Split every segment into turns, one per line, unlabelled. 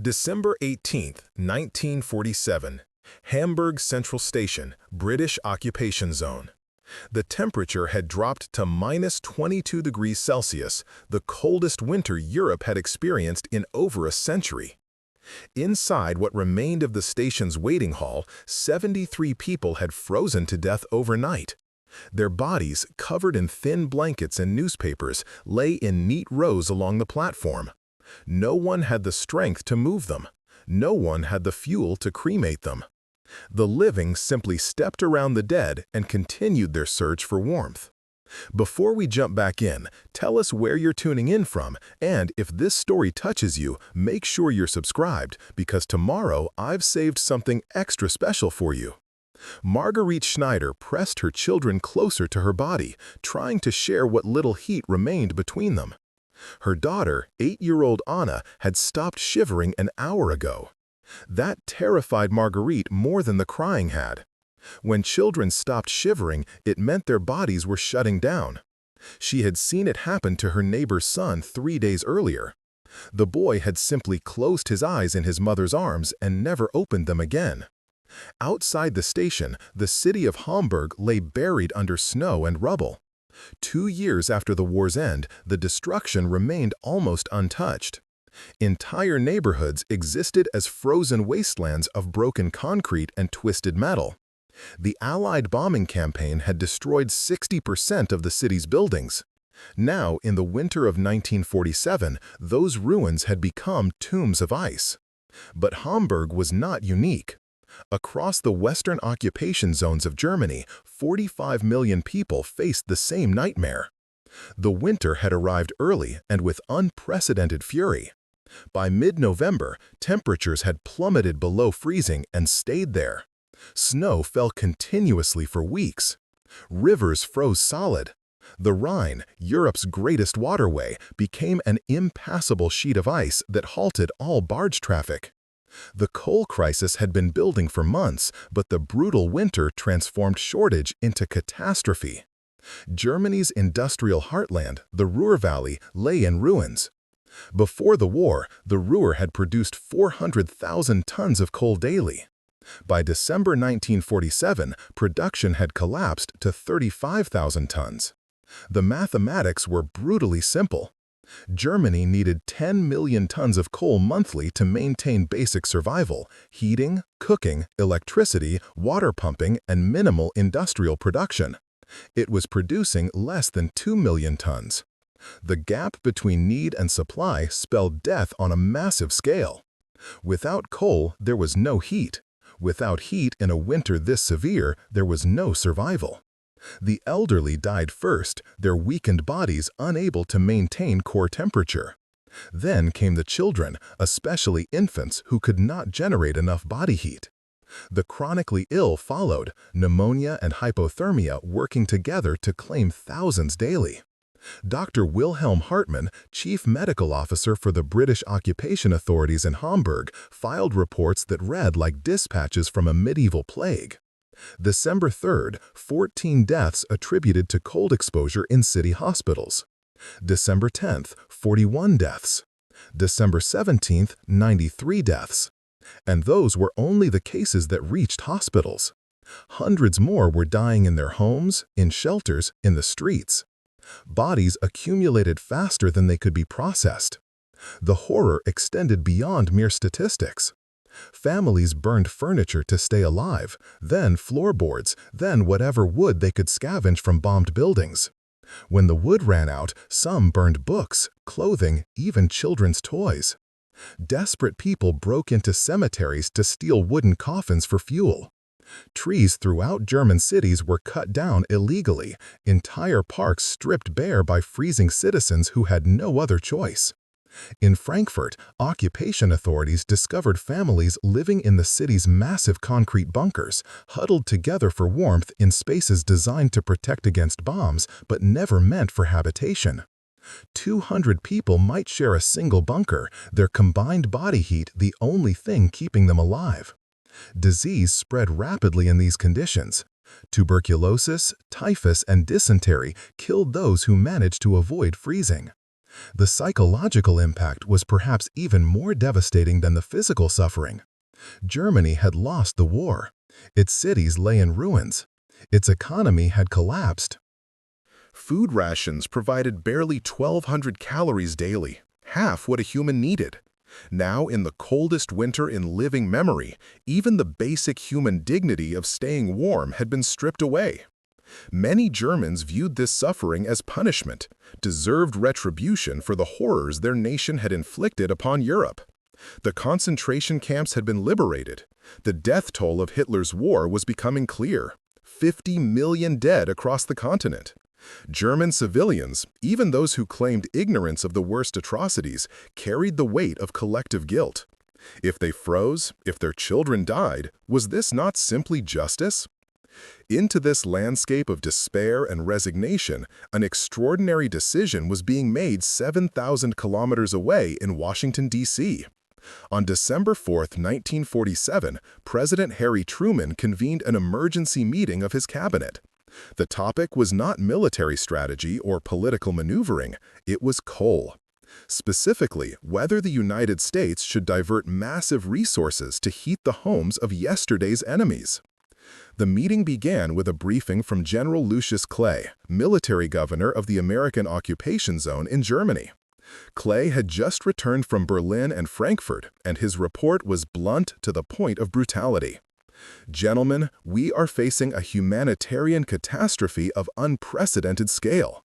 December 18, 1947, Hamburg Central Station, British occupation zone. The temperature had dropped to minus 22 degrees Celsius, the coldest winter Europe had experienced in over a century. Inside what remained of the station's waiting hall, 73 people had frozen to death overnight. Their bodies, covered in thin blankets and newspapers, lay in neat rows along the platform. No one had the strength to move them. No one had the fuel to cremate them. The living simply stepped around the dead and continued their search for warmth. Before we jump back in, tell us where you're tuning in from, and if this story touches you, make sure you're subscribed, because tomorrow I've saved something extra special for you. Margarethe Schneider pressed her children closer to her body, trying to share what little heat remained between them. Her daughter, 8-year-old Anna, had stopped shivering an hour ago. That terrified Margarethe more than the crying had. When children stopped shivering, it meant their bodies were shutting down. She had seen it happen to her neighbor's son 3 days earlier. The boy had simply closed his eyes in his mother's arms and never opened them again. Outside the station, the city of Hamburg lay buried under snow and rubble. 2 years after the war's end, the destruction remained almost untouched. Entire neighborhoods existed as frozen wastelands of broken concrete and twisted metal. The Allied bombing campaign had destroyed 60% of the city's buildings. Now, in the winter of 1947, those ruins had become tombs of ice. But Hamburg was not unique. Across the western occupation zones of Germany, 45 million people faced the same nightmare. The winter had arrived early and with unprecedented fury. By mid-November, temperatures had plummeted below freezing and stayed there. Snow fell continuously for weeks. Rivers froze solid. The Rhine, Europe's greatest waterway, became an impassable sheet of ice that halted all barge traffic. The coal crisis had been building for months, but the brutal winter transformed shortage into catastrophe. Germany's industrial heartland, the Ruhr Valley, lay in ruins. Before the war, the Ruhr had produced 400,000 tons of coal daily. By December 1947, production had collapsed to 35,000 tons. The mathematics were brutally simple. Germany needed 10 million tons of coal monthly to maintain basic survival, heating, cooking, electricity, water pumping, and minimal industrial production. It was producing less than 2 million tons. The gap between need and supply spelled death on a massive scale. Without coal, there was no heat. Without heat in a winter this severe, there was no survival. The elderly died first, their weakened bodies unable to maintain core temperature. Then came the children, especially infants who could not generate enough body heat. The chronically ill followed, pneumonia and hypothermia working together to claim thousands daily. Dr. Wilhelm Hartmann, chief medical officer for the British occupation authorities in Hamburg, filed reports that read like dispatches from a medieval plague. December 3rd, 14 deaths attributed to cold exposure in city hospitals. December 10th, 41 deaths. December 17th, 93 deaths. And those were only the cases that reached hospitals. Hundreds more were dying in their homes, in shelters, in the streets. Bodies accumulated faster than they could be processed. The horror extended beyond mere statistics. Families burned furniture to stay alive, then floorboards, then whatever wood they could scavenge from bombed buildings. When the wood ran out, some burned books, clothing, even children's toys. Desperate people broke into cemeteries to steal wooden coffins for fuel. Trees throughout German cities were cut down illegally, entire parks stripped bare by freezing citizens who had no other choice. In Frankfurt, occupation authorities discovered families living in the city's massive concrete bunkers, huddled together for warmth in spaces designed to protect against bombs but never meant for habitation. 200 people might share a single bunker, their combined body heat the only thing keeping them alive. Disease spread rapidly in these conditions. Tuberculosis, typhus, and dysentery killed those who managed to avoid freezing. The psychological impact was perhaps even more devastating than the physical suffering. Germany had lost the war. Its cities lay in ruins. Its economy had collapsed. Food rations provided barely 1,200 calories daily, half what a human needed. Now, in the coldest winter in living memory, even the basic human dignity of staying warm had been stripped away. Many Germans viewed this suffering as punishment, deserved retribution for the horrors their nation had inflicted upon Europe. The concentration camps had been liberated. The death toll of Hitler's war was becoming clear. 50 million dead across the continent. German civilians, even those who claimed ignorance of the worst atrocities, carried the weight of collective guilt. If they froze, if their children died, was this not simply justice? Into this landscape of despair and resignation, an extraordinary decision was being made 7,000 kilometers away in Washington, D.C. On December 4, 1947, President Harry Truman convened an emergency meeting of his cabinet. The topic was not military strategy or political maneuvering, it was coal. Specifically, whether the United States should divert massive resources to heat the homes of yesterday's enemies. The meeting began with a briefing from General Lucius Clay, military governor of the American occupation zone in Germany. Clay had just returned from Berlin and Frankfurt, and his report was blunt to the point of brutality. Gentlemen, we are facing a humanitarian catastrophe of unprecedented scale.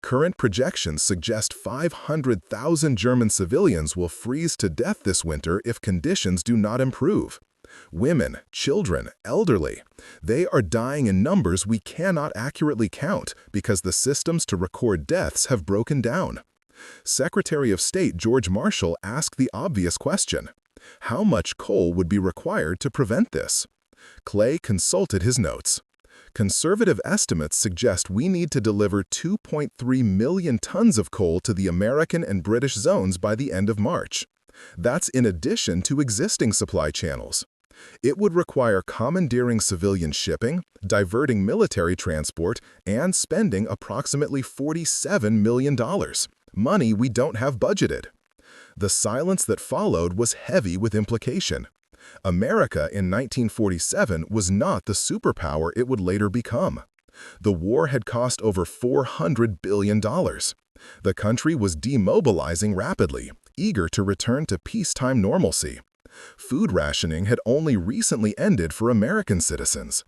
Current projections suggest 500,000 German civilians will freeze to death this winter if conditions do not improve. Women, children, elderly, they are dying in numbers we cannot accurately count because the systems to record deaths have broken down. Secretary of State George Marshall asked the obvious question: how much coal would be required to prevent this? Clay consulted his notes. Conservative estimates suggest we need to deliver 2.3 million tons of coal to the American and British zones by the end of March. That's in addition to existing supply channels. It would require commandeering civilian shipping, diverting military transport, and spending approximately $47 million, money we don't have budgeted. The silence that followed was heavy with implication. America in 1947 was not the superpower it would later become. The war had cost over $400 billion. The country was demobilizing rapidly, eager to return to peacetime normalcy. Food rationing had only recently ended for American citizens.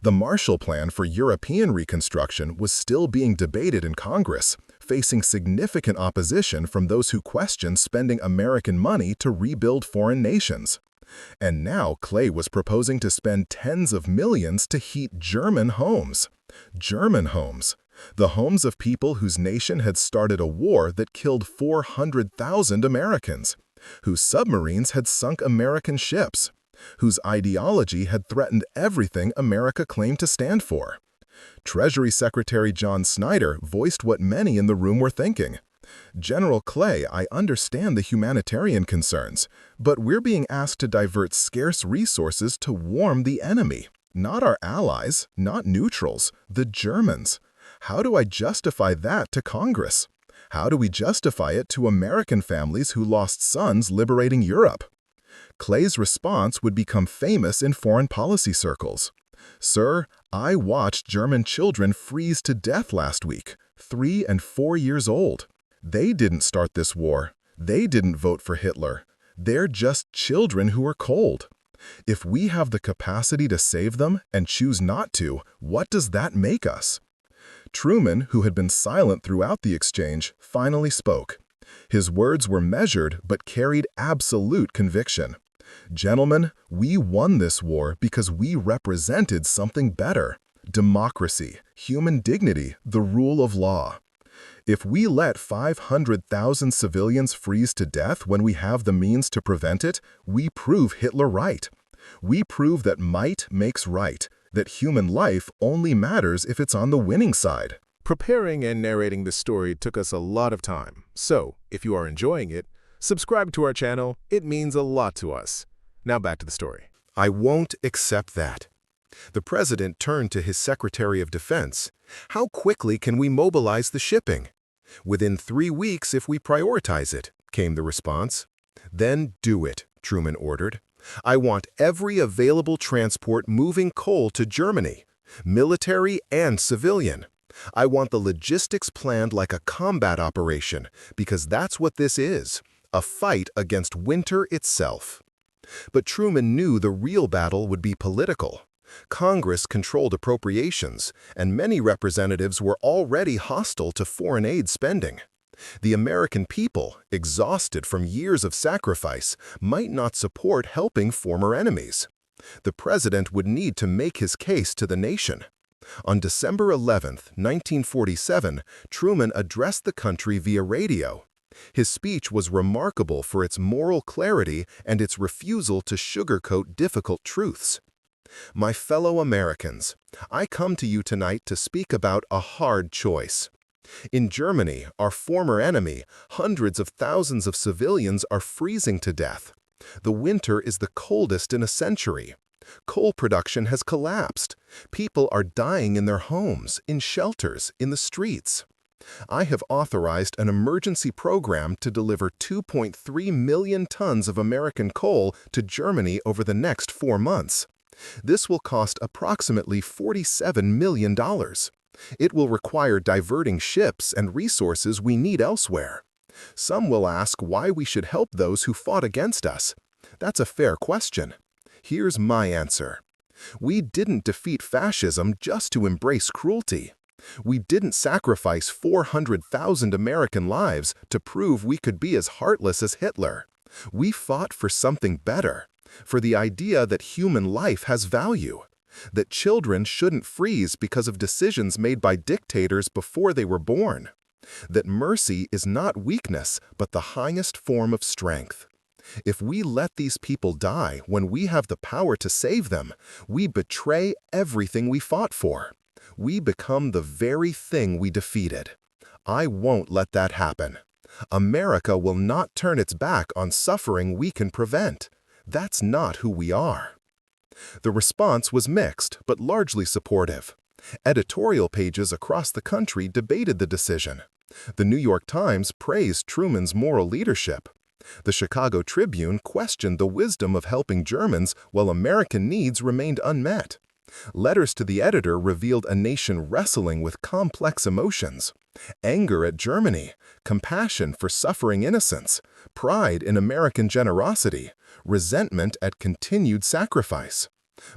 The Marshall Plan for European reconstruction was still being debated in Congress, facing significant opposition from those who questioned spending American money to rebuild foreign nations. And now Clay was proposing to spend tens of millions to heat German homes. German homes. The homes of people whose nation had started a war that killed 400,000 Americans, whose submarines had sunk American ships, whose ideology had threatened everything America claimed to stand for. Treasury Secretary John Snyder voiced what many in the room were thinking. General Clay, I understand the humanitarian concerns, but we're being asked to divert scarce resources to warm the enemy, not our allies, not neutrals, the Germans. How do I justify that to Congress? How do we justify it to American families who lost sons liberating Europe? Clay's response would become famous in foreign policy circles. Sir, I watched German children freeze to death last week, 3 and 4 years old. They didn't start this war. They didn't vote for Hitler. They're just children who are cold. If we have the capacity to save them and choose not to, what does that make us? Truman, who had been silent throughout the exchange, finally spoke. His words were measured but carried absolute conviction. Gentlemen, we won this war because we represented something better: democracy, human dignity, the rule of law. If we let 500,000 civilians freeze to death when we have the means to prevent it, we prove Hitler right. We prove that might makes right, that human life only matters if it's on the winning side. Preparing and narrating this story took us a lot of time, so if you are enjoying it, subscribe to our channel. It means a lot to us. Now back to the story. I won't accept that. The president turned to his Secretary of Defense. How quickly can we mobilize the shipping? "Within 3 weeks if we prioritize it," came the response. "Then do it," Truman ordered. "I want every available transport moving coal to Germany, military and civilian. I want the logistics planned like a combat operation, because that's what this is, a fight against winter itself." But Truman knew the real battle would be political. Congress controlled appropriations, and many representatives were already hostile to foreign aid spending. The American people, exhausted from years of sacrifice, might not support helping former enemies. The president would need to make his case to the nation. On December 11, 1947, Truman addressed the country via radio. His speech was remarkable for its moral clarity and its refusal to sugarcoat difficult truths. "My fellow Americans, I come to you tonight to speak about a hard choice. In Germany, our former enemy, hundreds of thousands of civilians are freezing to death. The winter is the coldest in a century. Coal production has collapsed. People are dying in their homes, in shelters, in the streets. I have authorized an emergency program to deliver 2.3 million tons of American coal to Germany over the next 4 months. This will cost approximately $47 million. It will require diverting ships and resources we need elsewhere. Some will ask why we should help those who fought against us. That's a fair question. Here's my answer. We didn't defeat fascism just to embrace cruelty. We didn't sacrifice 400,000 American lives to prove we could be as heartless as Hitler. We fought for something better, for the idea that human life has value, that children shouldn't freeze because of decisions made by dictators before they were born, that mercy is not weakness but the highest form of strength. If we let these people die when we have the power to save them, we betray everything we fought for. We become the very thing we defeated. I won't let that happen. America will not turn its back on suffering we can prevent. That's not who we are." The response was mixed, but largely supportive. Editorial pages across the country debated the decision. The New York Times praised Truman's moral leadership. The Chicago Tribune questioned the wisdom of helping Germans while American needs remained unmet. Letters to the editor revealed a nation wrestling with complex emotions: anger at Germany, compassion for suffering innocents, pride in American generosity, resentment at continued sacrifice.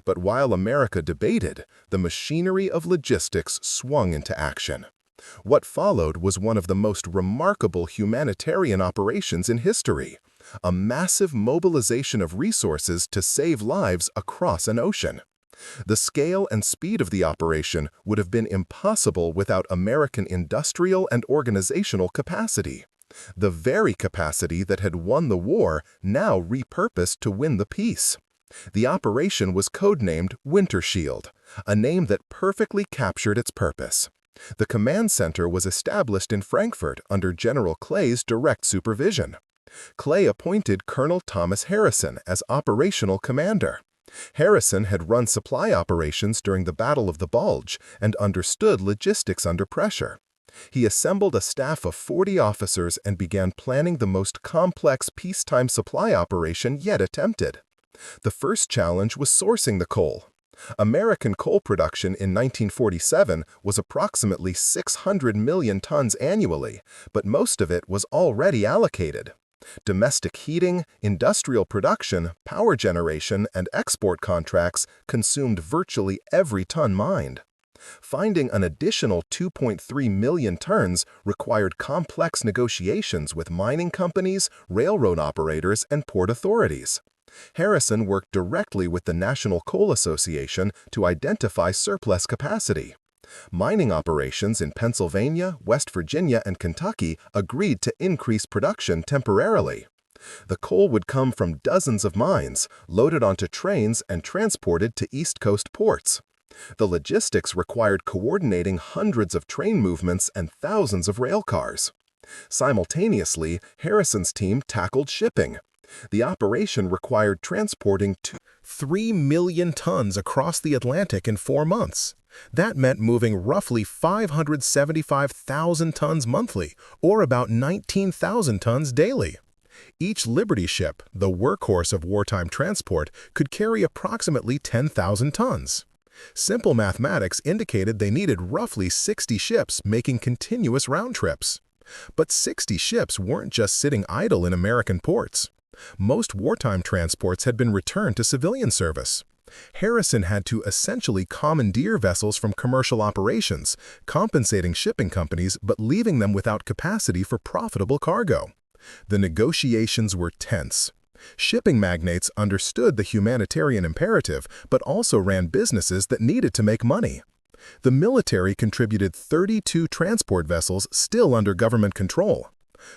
But while America debated, the machinery of logistics swung into action. What followed was one of the most remarkable humanitarian operations in history, a massive mobilization of resources to save lives across an ocean. The scale and speed of the operation would have been impossible without American industrial and organizational capacity, the very capacity that had won the war, now repurposed to win the peace. The operation was codenamed Winter Shield, a name that perfectly captured its purpose. The command center was established in Frankfurt under General Clay's direct supervision. Clay appointed Colonel Thomas Harrison as operational commander. Harrison had run supply operations during the Battle of the Bulge and understood logistics under pressure. He assembled a staff of 40 officers and began planning the most complex peacetime supply operation yet attempted. The first challenge was sourcing the coal. American coal production in 1947 was approximately 600 million tons annually, but most of it was already allocated. Domestic heating, industrial production, power generation, and export contracts consumed virtually every ton mined. Finding an additional 2.3 million tons required complex negotiations with mining companies, railroad operators, and port authorities. Harrison worked directly with the National Coal Association to identify surplus capacity. Mining operations in Pennsylvania, West Virginia, and Kentucky agreed to increase production temporarily. The coal would come from dozens of mines, loaded onto trains and transported to East Coast ports. The logistics required coordinating hundreds of train movements and thousands of rail cars. Simultaneously, Harrison's team tackled shipping. The operation required transporting 3 million tons across the Atlantic in 4 months. That meant moving roughly 575,000 tons monthly, or about 19,000 tons daily. Each Liberty ship, the workhorse of wartime transport, could carry approximately 10,000 tons. Simple mathematics indicated they needed roughly 60 ships making continuous round trips. But 60 ships weren't just sitting idle in American ports. Most wartime transports had been returned to civilian service. Harrison had to essentially commandeer vessels from commercial operations, compensating shipping companies but leaving them without capacity for profitable cargo. The negotiations were tense. Shipping magnates understood the humanitarian imperative but also ran businesses that needed to make money. The military contributed 32 transport vessels still under government control.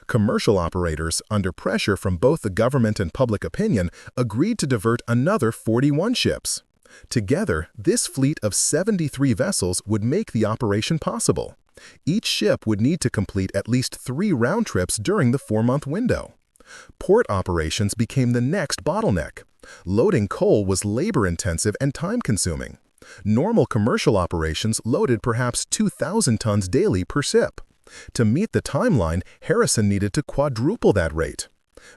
Commercial operators, under pressure from both the government and public opinion, agreed to divert another 41 ships. Together, this fleet of 73 vessels would make the operation possible. Each ship would need to complete at least 3 round trips during the 4-month window. Port operations became the next bottleneck. Loading coal was labor-intensive and time-consuming. Normal commercial operations loaded perhaps 2,000 tons daily per ship. To meet the timeline, Harrison needed to quadruple that rate.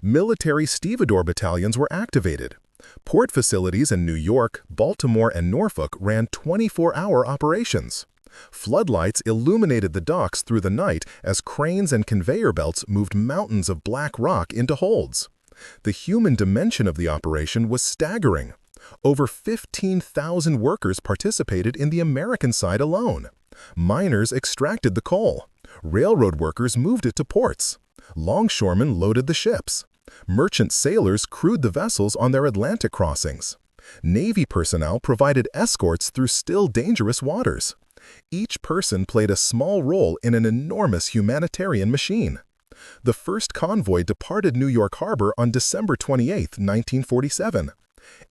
Military stevedore battalions were activated. Port facilities in New York, Baltimore, and Norfolk ran 24-hour operations. Floodlights illuminated the docks through the night as cranes and conveyor belts moved mountains of black rock into holds. The human dimension of the operation was staggering. Over 15,000 workers participated in the American side alone. Miners extracted the coal. Railroad workers moved it to ports. Longshoremen loaded the ships. Merchant sailors crewed the vessels on their Atlantic crossings. Navy personnel provided escorts through still dangerous waters. Each person played a small role in an enormous humanitarian machine. The first convoy departed New York Harbor on December 28, 1947.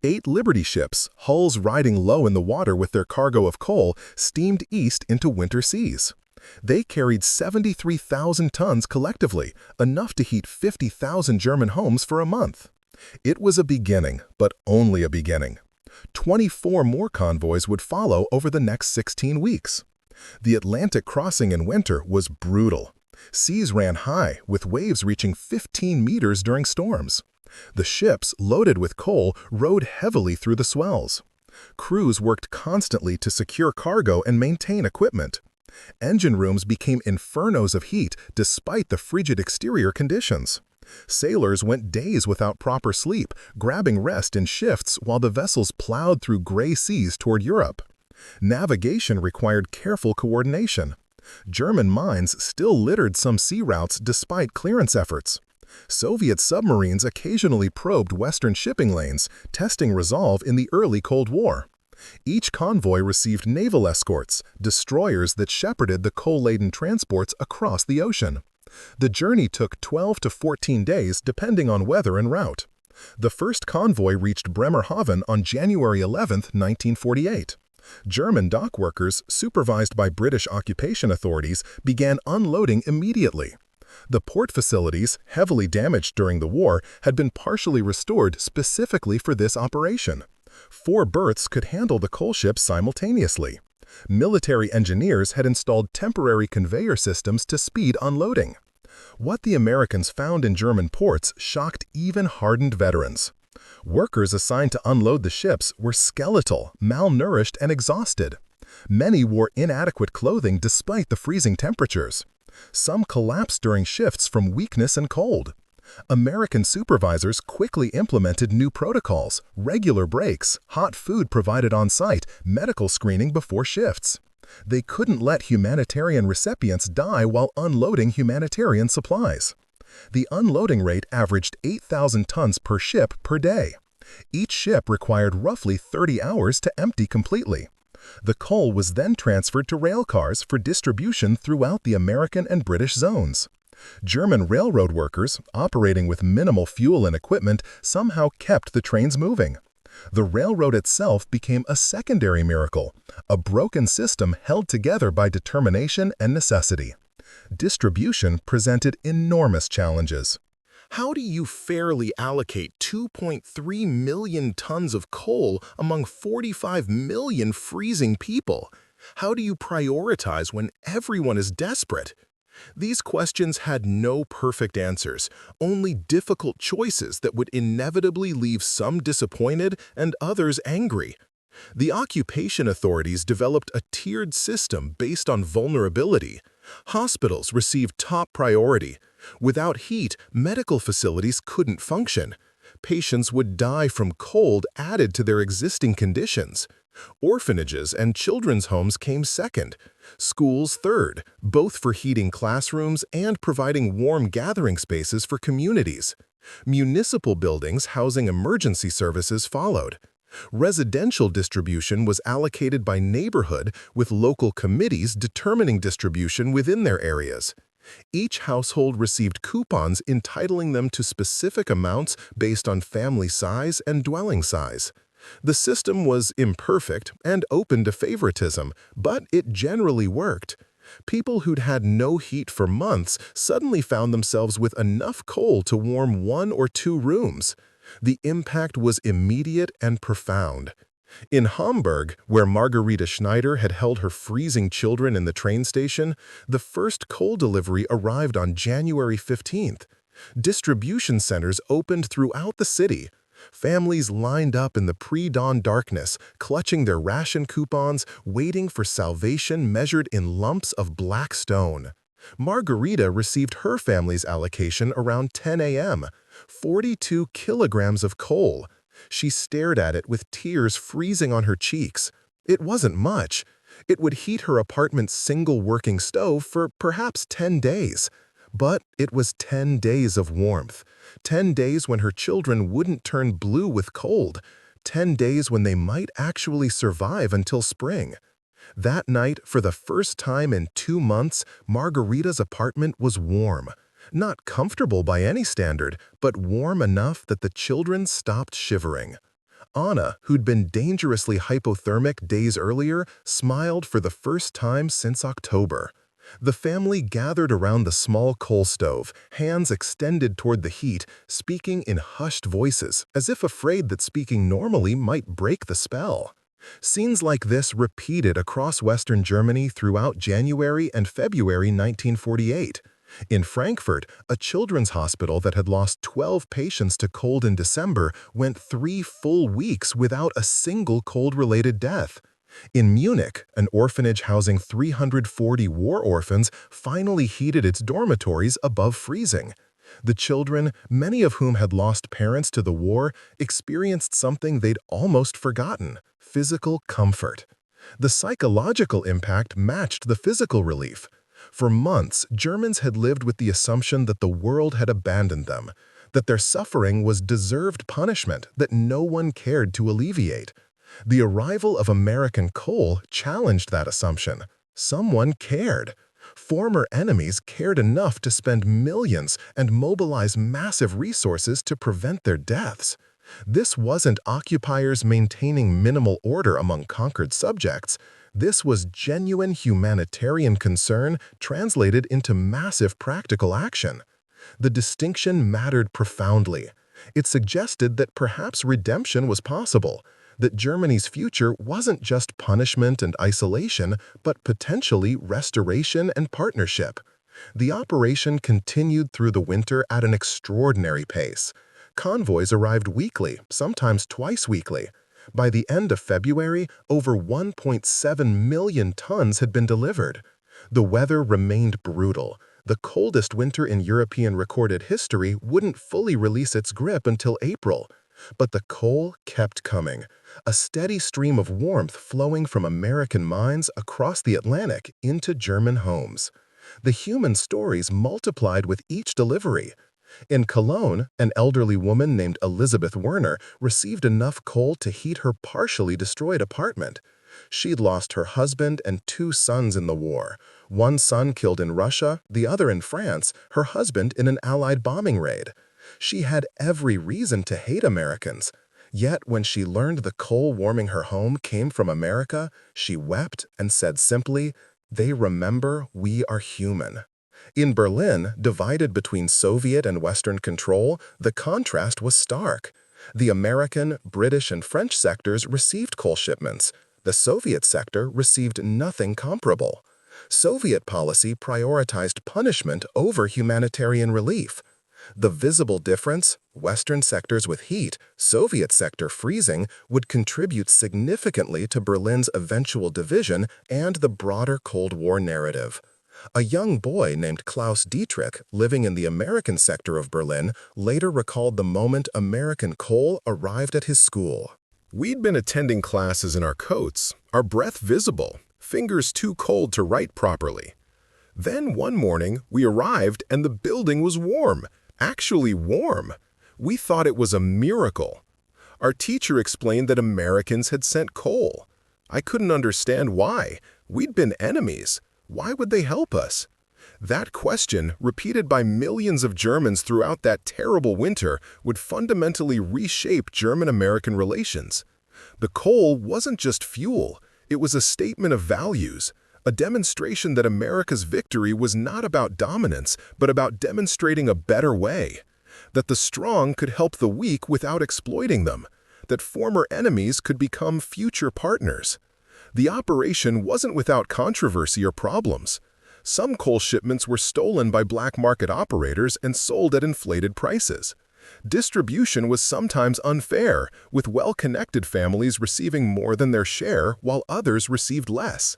8 Liberty ships, hulls riding low in the water with their cargo of coal, steamed east into winter seas. They carried 73,000 tons collectively, enough to heat 50,000 German homes for a month. It was a beginning, but only a beginning. 24 more convoys would follow over the next 16 weeks. The Atlantic crossing in winter was brutal. Seas ran high, with waves reaching 15 meters during storms. The ships, loaded with coal, rode heavily through the swells. Crews worked constantly to secure cargo and maintain equipment. Engine rooms became infernos of heat despite the frigid exterior conditions. Sailors went days without proper sleep, grabbing rest in shifts while the vessels plowed through gray seas toward Europe. Navigation required careful coordination. German mines still littered some sea routes despite clearance efforts. Soviet submarines occasionally probed Western shipping lanes, testing resolve in the early Cold War. Each convoy received naval escorts, destroyers that shepherded the coal-laden transports across the ocean. The journey took 12 to 14 days depending on weather and route. The first convoy reached Bremerhaven on January 11, 1948. German dock workers, supervised by British occupation authorities, began unloading immediately. The port facilities, heavily damaged during the war, had been partially restored specifically for this operation. 4 berths could handle the coal ships simultaneously. Military engineers had installed temporary conveyor systems to speed unloading. What the Americans found in German ports shocked even hardened veterans. Workers assigned to unload the ships were skeletal, malnourished, and exhausted. Many wore inadequate clothing despite the freezing temperatures. Some collapsed during shifts from weakness and cold. American supervisors quickly implemented new protocols, regular breaks, hot food provided on site, medical screening before shifts. They couldn't let humanitarian recipients die while unloading humanitarian supplies. The unloading rate averaged 8,000 tons per ship per day. Each ship required roughly 30 hours to empty completely. The coal was then transferred to rail cars for distribution throughout the American and British zones. German railroad workers, operating with minimal fuel and equipment, somehow kept the trains moving. The railroad itself became a secondary miracle, a broken system held together by determination and necessity. Distribution presented enormous challenges. How do you fairly allocate 2.3 million tons of coal among 45 million freezing people? How do you prioritize when everyone is desperate? These questions had no perfect answers, only difficult choices that would inevitably leave some disappointed and others angry. The occupation authorities developed a tiered system based on vulnerability. Hospitals received top priority. Without heat, medical facilities couldn't function. Patients would die from cold added to their existing conditions. Orphanages and children's homes came second. Schools third, both for heating classrooms and providing warm gathering spaces for communities. Municipal buildings housing emergency services followed. Residential distribution was allocated by neighborhood, with local committees determining distribution within their areas. Each household received coupons entitling them to specific amounts based on family size and dwelling size. The system was imperfect and open to favoritism, but it generally worked. People who'd had no heat for months suddenly found themselves with enough coal to warm 1 or 2 rooms. The impact was immediate and profound. In Hamburg, where Margarethe Schneider had held her freezing children in the train station, the first coal delivery arrived on January 15th. Distribution centers opened throughout the city. Families lined up in the pre-dawn darkness, clutching their ration coupons, waiting for salvation measured in lumps of black stone. Margarethe received her family's allocation around 10 a.m., 42 kilograms of coal. She stared at it with tears freezing on her cheeks. It wasn't much. It would heat her apartment's single working stove for perhaps 10 days. But it was 10 days of warmth. 10 days when her children wouldn't turn blue with cold. 10 days when they might actually survive until spring. That night, for the first time in 2 months, Margarethe's apartment was warm. Not comfortable by any standard, but warm enough that the children stopped shivering. Anna, who'd been dangerously hypothermic days earlier, smiled for the first time since October. The family gathered around the small coal stove, hands extended toward the heat, speaking in hushed voices, as if afraid that speaking normally might break the spell. Scenes like this repeated across Western Germany throughout January and February 1948. In Frankfurt, a children's hospital that had lost 12 patients to cold in December went 3 full weeks without a single cold-related death. In Munich, an orphanage housing 340 war orphans finally heated its dormitories above freezing. The children, many of whom had lost parents to the war, experienced something they'd almost forgotten: physical comfort. The psychological impact matched the physical relief. For months, Germans had lived with the assumption that the world had abandoned them, that their suffering was deserved punishment that no one cared to alleviate. The arrival of American coal challenged that assumption. Someone cared. Former enemies cared enough to spend millions and mobilize massive resources to prevent their deaths. This wasn't occupiers maintaining minimal order among conquered subjects. This was genuine humanitarian concern translated into massive practical action. The distinction mattered profoundly. It suggested that perhaps redemption was possible, that Germany's future wasn't just punishment and isolation, but potentially restoration and partnership. The operation continued through the winter at an extraordinary pace. Convoys arrived weekly, sometimes twice weekly. By the end of February, over 1.7 million tons had been delivered. The weather remained brutal. The coldest winter in European recorded history wouldn't fully release its grip until April. But the coal kept coming, a steady stream of warmth flowing from American mines across the Atlantic into German homes. The human stories multiplied with each delivery. In Cologne, an elderly woman named Elizabeth Werner received enough coal to heat her partially destroyed apartment. She'd lost her husband and 2 sons in the war, one son killed in Russia, the other in France, her husband in an Allied bombing raid. She had every reason to hate Americans. Yet when she learned the coal warming her home came from America, she wept and said simply, "They remember we are human." In Berlin, divided between Soviet and Western control, the contrast was stark. The American, British, and French sectors received coal shipments,
The Soviet sector received nothing comparable. Soviet policy prioritized punishment over humanitarian relief. The visible difference, Western sectors with heat, Soviet sector freezing, would contribute significantly to Berlin's eventual division and the broader Cold War narrative. A young boy named Klaus Dietrich, living in the American sector of Berlin, later recalled the moment American coal arrived at his school.
We'd been attending classes in our coats, our breath visible, fingers too cold to write properly. Then one morning, we arrived and the building was warm, actually warm. We thought it was a miracle. Our teacher explained that Americans had sent coal. I couldn't understand why. We'd been enemies. Why would they help us? That question, repeated by millions of Germans throughout that terrible winter, would fundamentally reshape German-American relations. The coal wasn't just fuel. It was a statement of values, a demonstration that America's victory was not about dominance, but about demonstrating a better way, that the strong could help the weak without exploiting them, that former enemies could become future partners. The operation wasn't without controversy or problems. Some coal shipments were stolen by black market operators and sold at inflated prices. Distribution was sometimes unfair, with well-connected families receiving more than their share while others received less.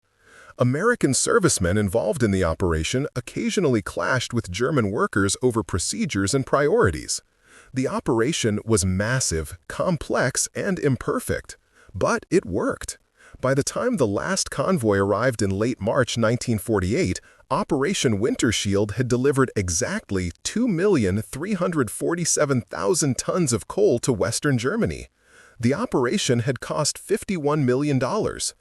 American servicemen involved in the operation occasionally clashed with German workers over procedures and priorities. The operation was massive, complex, and imperfect, but it worked. By the time the last convoy arrived in late March 1948, Operation Winter Shield had delivered exactly 2,347,000 tons of coal to Western Germany. The operation had cost $51 million,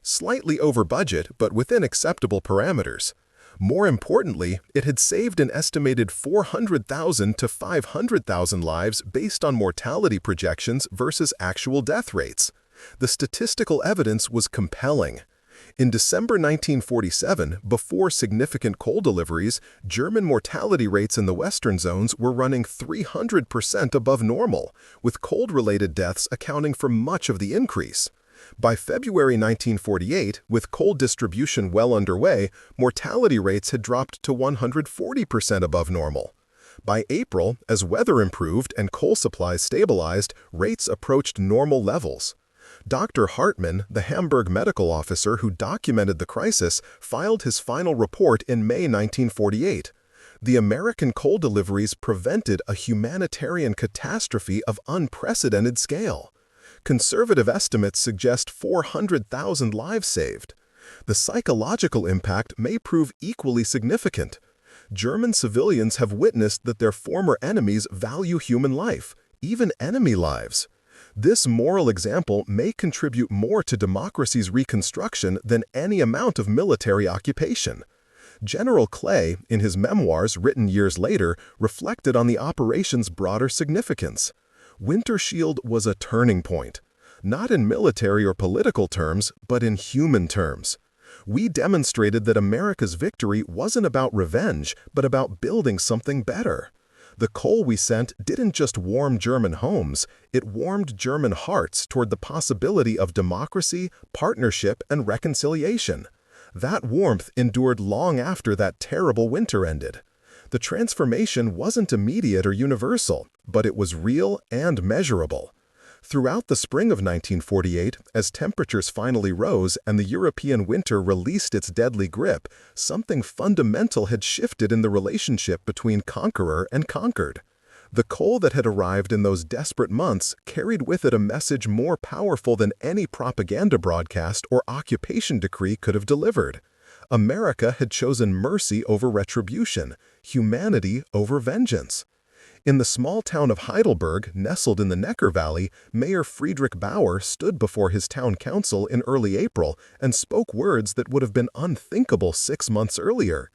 slightly over budget but within acceptable parameters. More importantly, it had saved an estimated 400,000 to 500,000 lives based on mortality projections versus actual death rates. The statistical evidence was compelling. In December 1947, before significant coal deliveries, German mortality rates in the western zones were running 300% above normal, with cold-related deaths accounting for much of the increase. By February 1948, with coal distribution well underway, mortality rates had dropped to 140% above normal. By April, as weather improved and coal supplies stabilized, rates approached normal levels. Dr. Hartmann, the Hamburg medical officer who documented the crisis, filed his final report in May 1948. The American coal deliveries prevented a humanitarian catastrophe of unprecedented scale. Conservative estimates suggest 400,000 lives saved. The psychological impact may prove equally significant. German civilians have witnessed that their former enemies value human life, even enemy lives. This moral example may contribute more to democracy's reconstruction than any amount of military occupation. General Clay, in his memoirs written years later, reflected on the operation's broader significance. Winter Shield was a turning point, not in military or political terms, but in human terms. We demonstrated that America's victory wasn't about revenge, but about building something better. The coal we sent didn't just warm German homes, it warmed German hearts toward the possibility of democracy, partnership, and reconciliation. That warmth endured long after that terrible winter ended. The transformation wasn't immediate or universal, but it was real and measurable. Throughout the spring of 1948, as temperatures finally rose and the European winter released its deadly grip, something fundamental had shifted in the relationship between conqueror and conquered. The coal that had arrived in those desperate months carried with it a message more powerful than any propaganda broadcast or occupation decree could have delivered. America had chosen mercy over retribution, humanity over vengeance. In the small town of Heidelberg, nestled in the Neckar Valley, Mayor Friedrich Bauer stood before his town council in early April and spoke words that would have been unthinkable 6 months earlier.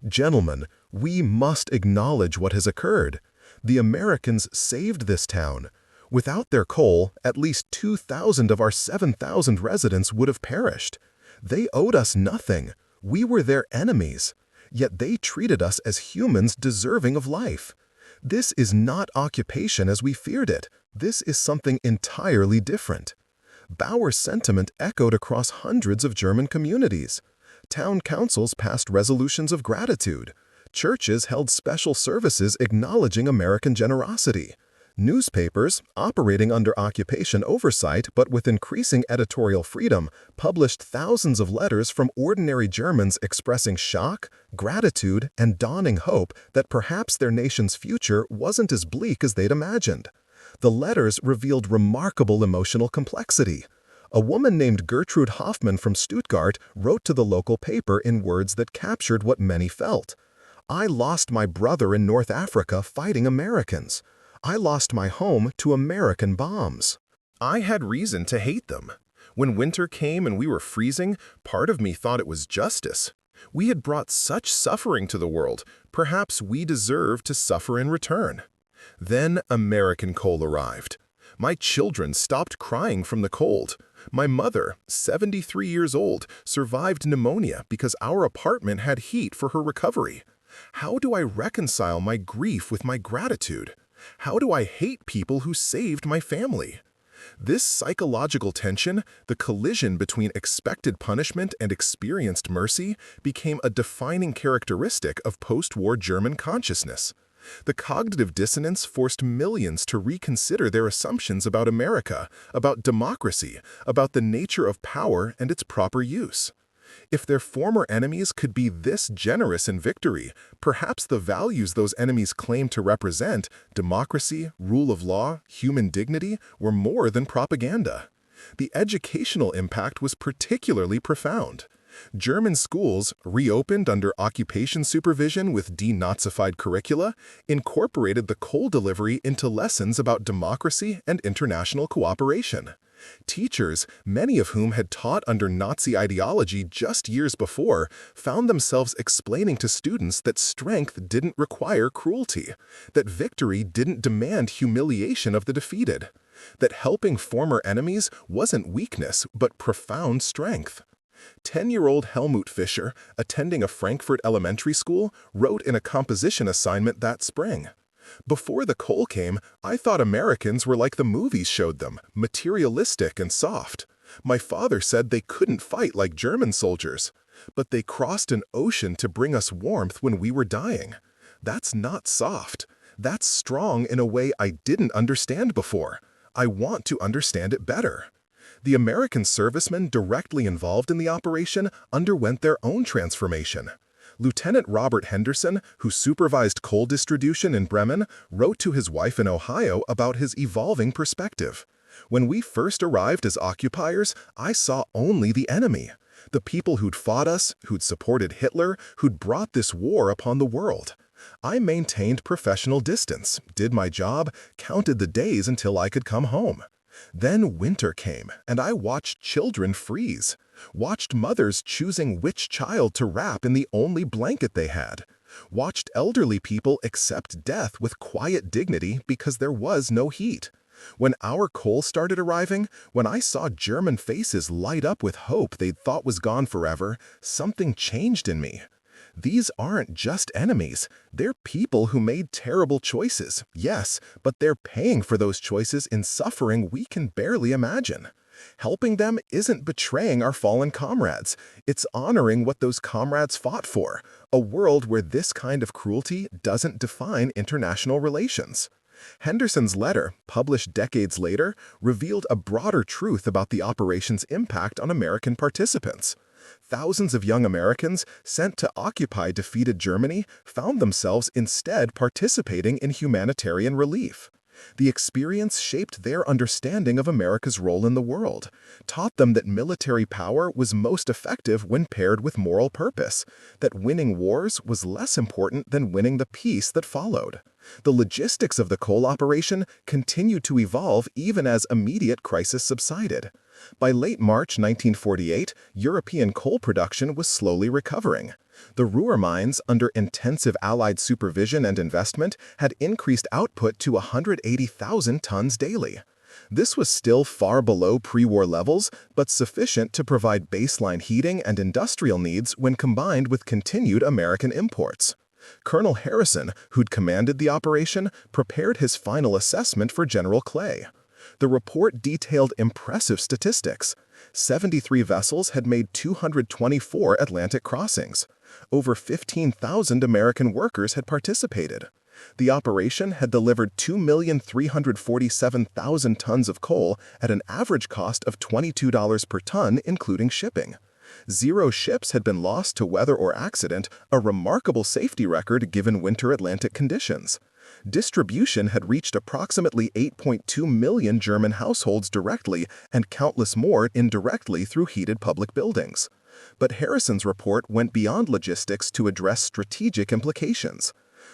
"Gentlemen, we must acknowledge what has occurred. The Americans saved this town. Without their coal, at least 2,000 of our 7,000 residents would have perished. They owed us nothing. We were their enemies. Yet they treated us as humans deserving of life. This is not occupation as we feared it. This is something entirely different."
Bauer's sentiment echoed across hundreds of German communities. Town councils passed resolutions of gratitude. Churches held special services acknowledging American generosity. Newspapers, operating under occupation oversight but with increasing editorial freedom, published thousands of letters from ordinary Germans expressing shock, gratitude, and dawning hope that perhaps their nation's future wasn't as bleak as they'd imagined. The letters revealed remarkable emotional complexity. A woman named Gertrude Hoffmann from Stuttgart wrote to the local paper in words that captured what many felt. "I lost my brother in North Africa fighting Americans. I lost my home to American bombs. I had reason to hate them. When winter came and we were freezing, part of me thought it was justice. We had brought such suffering to the world, perhaps we deserved to suffer in return." Then American coal arrived. My children stopped crying from the cold. My mother, 73 years old, survived pneumonia because our apartment had heat for her recovery. How do I reconcile my grief with my gratitude? How do I hate people who saved my family? This psychological tension, the collision between expected punishment and experienced mercy, became a defining characteristic of post-war German consciousness. The cognitive dissonance forced millions to reconsider their assumptions about America, about democracy, about the nature of power and its proper use. If their former enemies could be this generous in victory, perhaps the values those enemies claimed to represent, democracy, rule of law, human dignity, were more than propaganda. The educational impact was particularly profound. German schools, reopened under occupation supervision with denazified curricula, incorporated the coal delivery into lessons about democracy and international cooperation. Teachers, many of whom had taught under Nazi ideology just years before, found themselves explaining to students that strength didn't require cruelty, that victory didn't demand humiliation of the defeated, that helping former enemies wasn't weakness but profound strength. 10-year-old Helmut Fischer, attending a Frankfurt elementary school, wrote in a composition assignment that spring, "Before the coal came, I thought Americans were like the movies showed them, materialistic and soft. My father said they couldn't fight like German soldiers. But they crossed an ocean to bring us warmth when we were dying. That's not soft. That's strong in a way I didn't understand before. I want to understand it better." The American servicemen directly involved in the operation underwent their own transformation. Lieutenant Robert Henderson, who supervised coal distribution in Bremen, wrote to his wife in Ohio about his evolving perspective. "When we first arrived as occupiers, I saw only the enemy. The people who'd fought us, who'd supported Hitler, who'd brought this war upon the world. I maintained professional distance, did my job, counted the days until I could come home. Then winter came, and I watched children freeze, watched mothers choosing which child to wrap in the only blanket they had, watched elderly people accept death with quiet dignity because there was no heat. When our coal started arriving, when I saw German faces light up with hope they'd thought was gone forever, something changed in me. These aren't just enemies. They're people who made terrible choices, yes, but they're paying for those choices in suffering we can barely imagine. Helping them isn't betraying our fallen comrades. It's honoring what those comrades fought for, a world where this kind of cruelty doesn't define international relations." Henderson's letter, published decades later, revealed a broader truth about the operation's impact on American participants. Thousands of young Americans sent to occupy defeated Germany found themselves instead participating in humanitarian relief. The experience shaped their understanding of America's role in the world, taught them that military power was most effective when paired with moral purpose, that winning wars was less important than winning the peace that followed. The logistics of the coal operation continued to evolve even as immediate crisis subsided. By late March 1948, European coal production was slowly recovering. The Ruhr mines, under intensive Allied supervision and investment, had increased output to 180,000 tons daily. This was still far below pre-war levels, but sufficient to provide baseline heating and industrial needs when combined with continued American imports. Colonel Harrison, who'd commanded the operation, prepared his final assessment for General Clay. The report detailed impressive statistics. 73 vessels had made 224 Atlantic crossings. Over 15,000 American workers had participated. The operation had delivered 2,347,000 tons of coal at an average cost of $22 per ton, including shipping. 0 ships had been lost to weather or accident, a remarkable safety record given winter Atlantic conditions. Distribution had reached approximately 8.2 million German households directly and countless more indirectly through heated public buildings. But Harrison's report went beyond logistics to address strategic implications.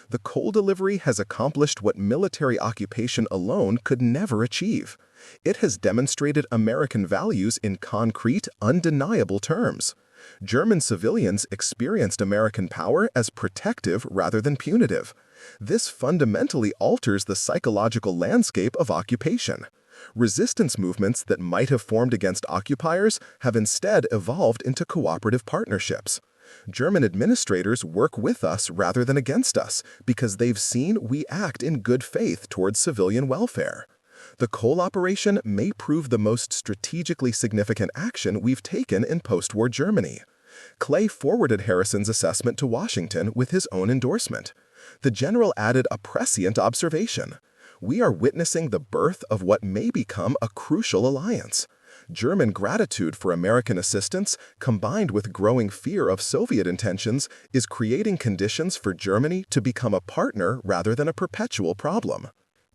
The coal delivery has accomplished what military occupation alone could never achieve. It has demonstrated American values in concrete, undeniable terms. German civilians experienced American power as protective rather than punitive. This fundamentally alters the psychological landscape of occupation. Resistance movements that might have formed against occupiers have instead evolved into cooperative partnerships. German administrators work with us rather than against us because they've seen we act in good faith towards civilian welfare. The coal operation may prove the most strategically significant action we've taken in post-war Germany. Clay forwarded Harrison's assessment to Washington with his own endorsement. The general added a prescient observation. We are witnessing the birth of what may become a crucial alliance. German gratitude for American assistance, combined with growing fear of Soviet intentions, is creating conditions for Germany to become a partner rather than a perpetual problem.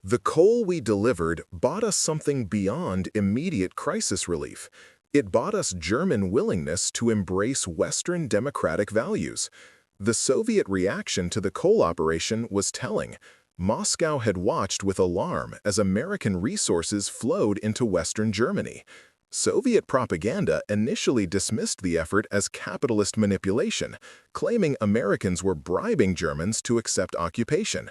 The coal we delivered bought us something beyond immediate crisis relief. It bought us German willingness to embrace Western democratic values. The Soviet reaction to the coal operation was telling. Moscow had watched with alarm as American resources flowed into Western Germany. Soviet propaganda initially dismissed the effort as capitalist manipulation, claiming Americans were bribing Germans to accept occupation.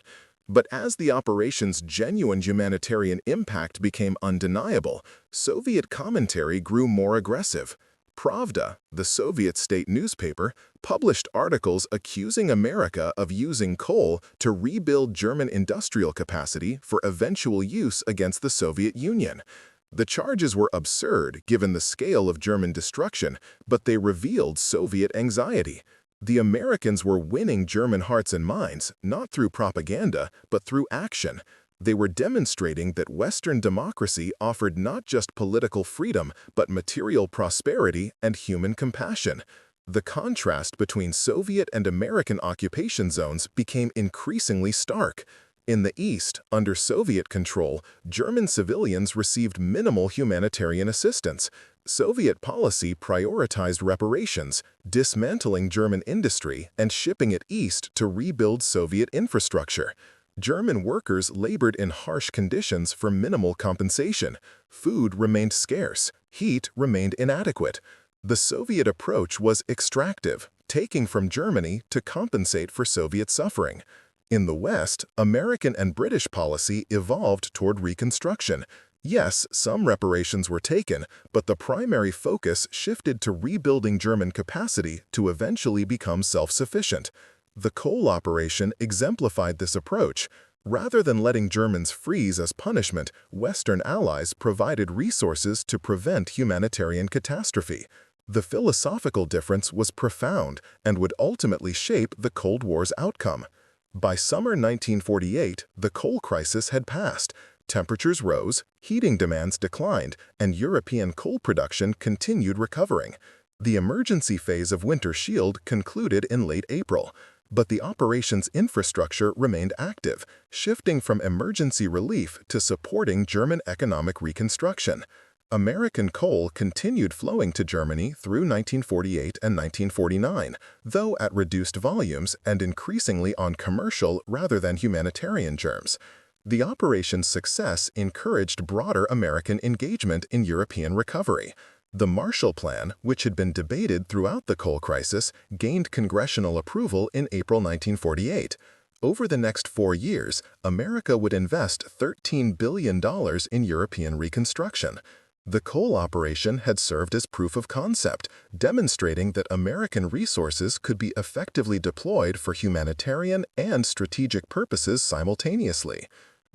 But as the operation's genuine humanitarian impact became undeniable, Soviet commentary grew more aggressive. Pravda, the Soviet state newspaper, published articles accusing America of using coal to rebuild German industrial capacity for eventual use against the Soviet Union. The charges were absurd given the scale of German destruction, but they revealed Soviet anxiety. The Americans were winning German hearts and minds, not through propaganda, but through action. They were demonstrating that Western democracy offered not just political freedom, but material prosperity and human compassion. The contrast between Soviet and American occupation zones became increasingly stark. In the East, under Soviet control, German civilians received minimal humanitarian assistance. Soviet policy prioritized reparations, dismantling German industry and shipping it east to rebuild Soviet infrastructure. German workers labored in harsh conditions for minimal compensation. Food remained scarce. Heat remained inadequate. The Soviet approach was extractive, taking from Germany to compensate for Soviet suffering. In the West, American and British policy evolved toward reconstruction. Yes, some reparations were taken, but the primary focus shifted to rebuilding German capacity to eventually become self-sufficient. The coal operation exemplified this approach. Rather than letting Germans freeze as punishment, Western allies provided resources to prevent humanitarian catastrophe. The philosophical difference was profound and would ultimately shape the Cold War's outcome. By summer 1948, the coal crisis had passed. Temperatures rose, heating demands declined, and European coal production continued recovering. The emergency phase of Winter Shield concluded in late April, but the operation's infrastructure remained active, shifting from emergency relief to supporting German economic reconstruction. American coal continued flowing to Germany through 1948 and 1949, though at reduced volumes and increasingly on commercial rather than humanitarian terms. The operation's success encouraged broader American engagement in European recovery. The Marshall Plan, which had been debated throughout the coal crisis, gained congressional approval in April 1948. Over the next 4 years, America would invest $13 billion in European reconstruction. The coal operation had served as proof of concept, demonstrating that American resources could be effectively deployed for humanitarian and strategic purposes simultaneously.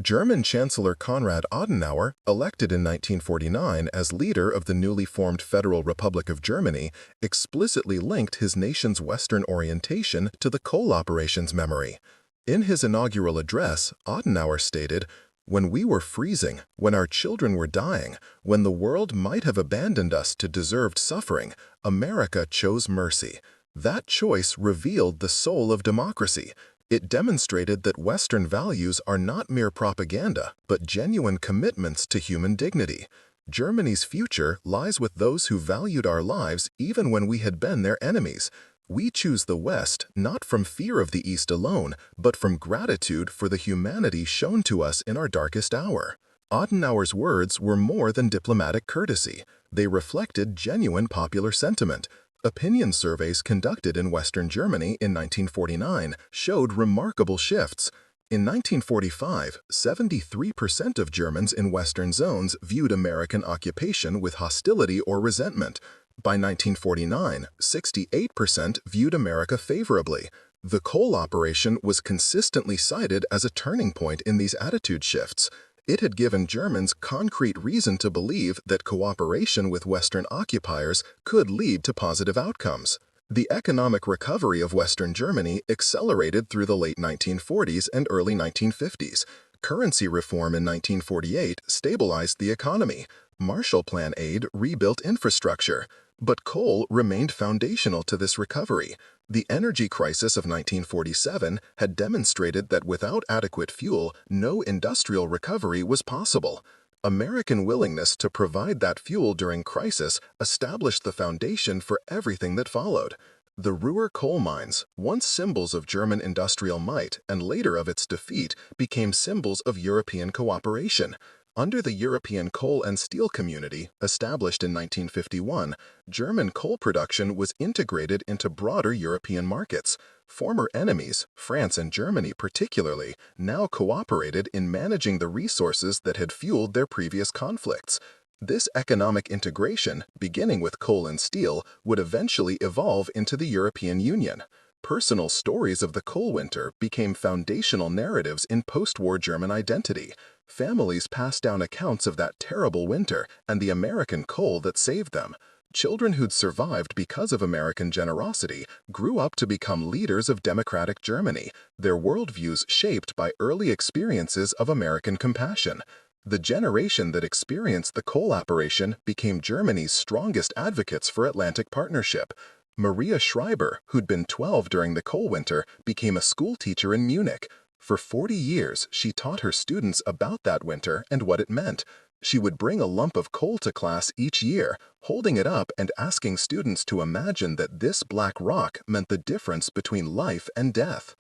German Chancellor Konrad Adenauer, elected in 1949 as leader of the newly formed Federal Republic of Germany, explicitly linked his nation's Western orientation to the coal operations memory. In his inaugural address, Adenauer stated, "When we were freezing, when our children were dying, when the world might have abandoned us to deserved suffering, America chose mercy. That choice revealed the soul of democracy. It demonstrated that Western values are not mere propaganda, but genuine commitments to human dignity. Germany's future lies with those who valued our lives even when we had been their enemies. We choose the West not from fear of the East alone, but from gratitude for the humanity shown to us in our darkest hour." Adenauer's words were more than diplomatic courtesy. They reflected genuine popular sentiment. Opinion surveys conducted in Western Germany in 1949 showed remarkable shifts. In 1945, 73% of Germans in Western zones viewed American occupation with hostility or resentment. By 1949, 68% viewed America favorably. The coal operation was consistently cited as a turning point in these attitude shifts. It had given Germans concrete reason to believe that cooperation with Western occupiers could lead to positive outcomes. The economic recovery of Western Germany accelerated through the late 1940s and early 1950s. Currency reform in 1948 stabilized the economy. Marshall Plan aid rebuilt infrastructure. But coal remained foundational to this recovery. The energy crisis of 1947 had demonstrated that without adequate fuel, no industrial recovery was possible. American willingness to provide that fuel during crisis established the foundation for everything that followed. The Ruhr coal mines, once symbols of German industrial might and later of its defeat, became symbols of European cooperation. Under the European Coal and Steel Community, established in 1951, German coal production was integrated into broader European markets. Former enemies, France and Germany particularly, now cooperated in managing the resources that had fueled their previous conflicts. This economic integration, beginning with coal and steel, would eventually evolve into the European Union. Personal stories of the coal winter became foundational narratives in post-war German identity. Families passed down accounts of that terrible winter and the American coal that saved them. Children who'd survived because of American generosity grew up to become leaders of democratic Germany, their worldviews shaped by early experiences of American compassion. The generation that experienced the coal operation became Germany's strongest advocates for Atlantic Partnership. Maria Schreiber, who'd been 12 during the coal winter, became a schoolteacher in Munich. For 40 years, she taught her students about that winter and what it meant. She would bring a lump of coal to class each year, holding it up and asking students to imagine that this black rock meant the difference between life and death.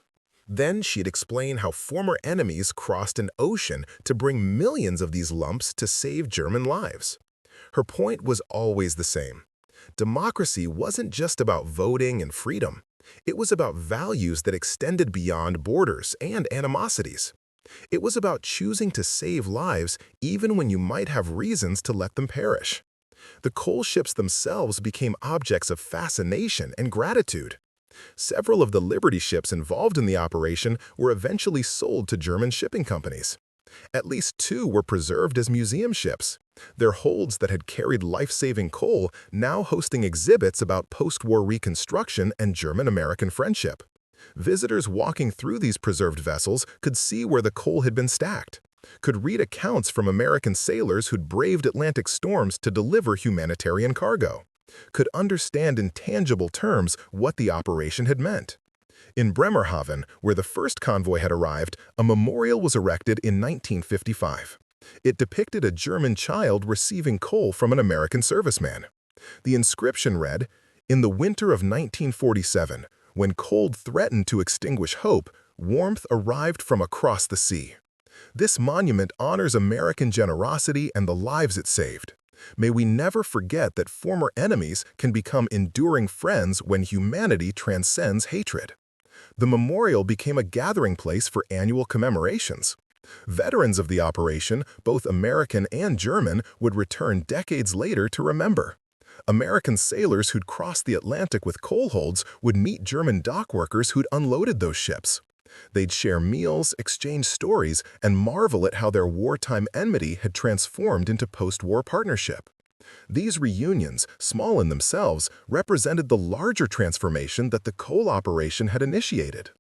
Then she'd explain how former enemies crossed an ocean to bring millions of these lumps to save German lives. Her point was always the same. Democracy wasn't just about voting and freedom. It was about values that extended beyond borders and animosities. It was about choosing to save lives even when you might have reasons to let them perish. The coal ships themselves became objects of fascination and gratitude. Several of the Liberty ships involved in the operation were eventually sold to German shipping companies. At least 2 were preserved as museum ships, their holds that had carried life-saving coal now hosting exhibits about post-war reconstruction and German-American friendship. Visitors walking through these preserved vessels could see where the coal had been stacked, could read accounts from American sailors who'd braved Atlantic storms to deliver humanitarian cargo, could understand in tangible terms what the operation had meant. In Bremerhaven, where the first convoy had arrived, a memorial was erected in 1955. It depicted a German child receiving coal from an American serviceman. The inscription read, "In the winter of 1947, when cold threatened to extinguish hope, warmth arrived from across the sea." This monument honors American generosity and the lives it saved. May we never forget that former enemies can become enduring friends when humanity transcends hatred. The memorial became a gathering place for annual commemorations. Veterans of the operation, both American and German, would return decades later to remember. American sailors who'd crossed the Atlantic with coal holds would meet German dock workers who'd unloaded those ships. They'd share meals, exchange stories, and marvel at how their wartime enmity had transformed into post-war partnership. These reunions, small in themselves, represented the larger transformation that the coal operation had initiated.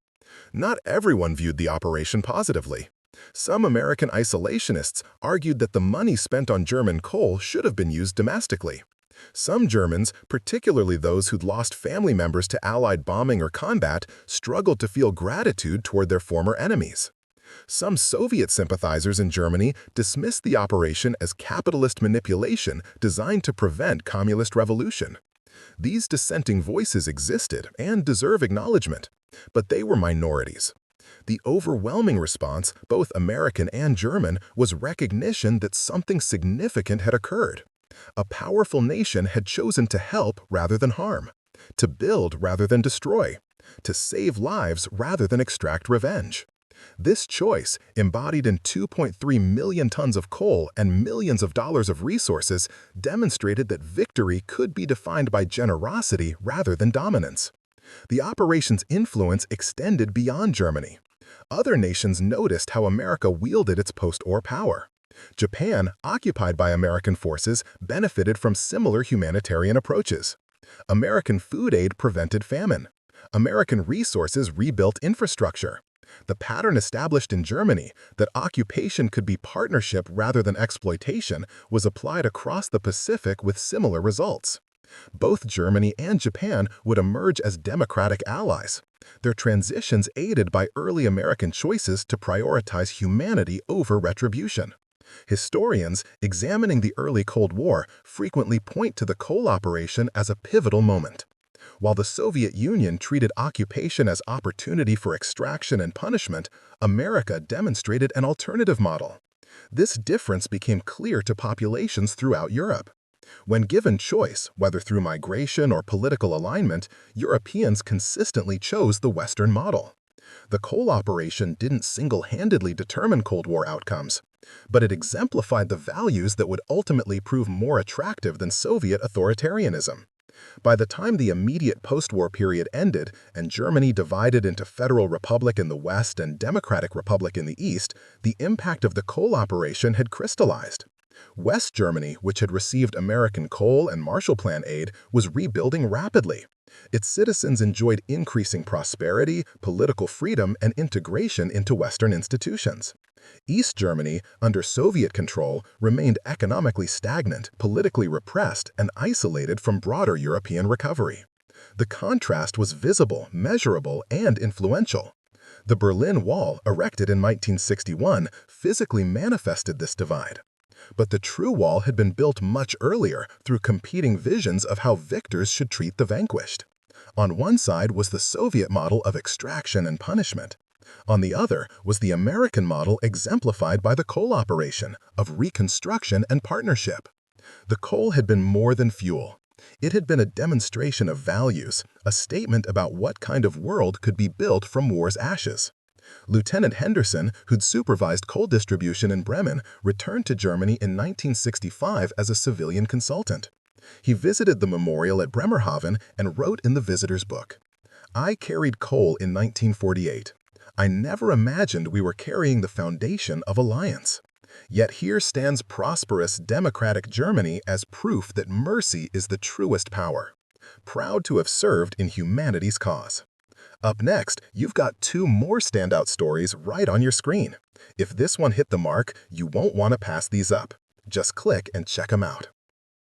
Not everyone viewed the operation positively. Some American isolationists argued that the money spent on German coal should have been used domestically. Some Germans, particularly those who'd lost family members to Allied bombing or combat, struggled to feel gratitude toward their former enemies. Some Soviet sympathizers in Germany dismissed the operation as capitalist manipulation designed to prevent communist revolution. These dissenting voices existed and deserve acknowledgement, but they were minorities. The overwhelming response, both American and German, was recognition that something significant had occurred. A powerful nation had chosen to help rather than harm, to build rather than destroy, to save lives rather than extract revenge. This choice, embodied in 2.3 million tons of coal and millions of dollars of resources, demonstrated that victory could be defined by generosity rather than dominance. The operation's influence extended beyond Germany. Other nations noticed how America wielded its post-war power. Japan, occupied by American forces, benefited from similar humanitarian approaches. American food aid prevented famine. American resources rebuilt infrastructure. The pattern established in Germany, that occupation could be partnership rather than exploitation, was applied across the Pacific with similar results. Both Germany and Japan would emerge as democratic allies, their transitions aided by early American choices to prioritize humanity over retribution. Historians, examining the early Cold War, frequently point to the coal operation as a pivotal moment. While the Soviet Union treated occupation as opportunity for extraction and punishment, America demonstrated an alternative model. This difference became clear to populations throughout Europe. When given choice, whether through migration or political alignment, Europeans consistently chose the Western model. The coal operation didn't single-handedly determine Cold War outcomes, but it exemplified the values that would ultimately prove more attractive than Soviet authoritarianism. By the time the immediate post-war period ended and Germany divided into Federal Republic in the West and Democratic Republic in the East, the impact of the coal operation had crystallized. West Germany, which had received American coal and Marshall Plan aid, was rebuilding rapidly. Its citizens enjoyed increasing prosperity, political freedom, and integration into Western institutions. East Germany, under Soviet control, remained economically stagnant, politically repressed, and isolated from broader European recovery. The contrast was visible, measurable, and influential. The Berlin Wall, erected in 1961, physically manifested this divide. But the true wall had been built much earlier through competing visions of how victors should treat the vanquished. On one side was the Soviet model of extraction and punishment. On the other was the American model exemplified by the coal operation of reconstruction and partnership. The coal had been more than fuel. It had been a demonstration of values, a statement about what kind of world could be built from war's ashes. Lieutenant Henderson, who'd supervised coal distribution in Bremen, returned to Germany in 1965 as a civilian consultant. He visited the memorial at Bremerhaven and wrote in the visitor's book, "I carried coal in 1948. I never imagined we were carrying the foundation of alliance. Yet here stands prosperous, democratic Germany as proof that mercy is the truest power. Proud to have served in humanity's cause." Up next, you've got two more standout stories right on your screen. If this one hit the mark, you won't want to pass these up. Just click and check them out.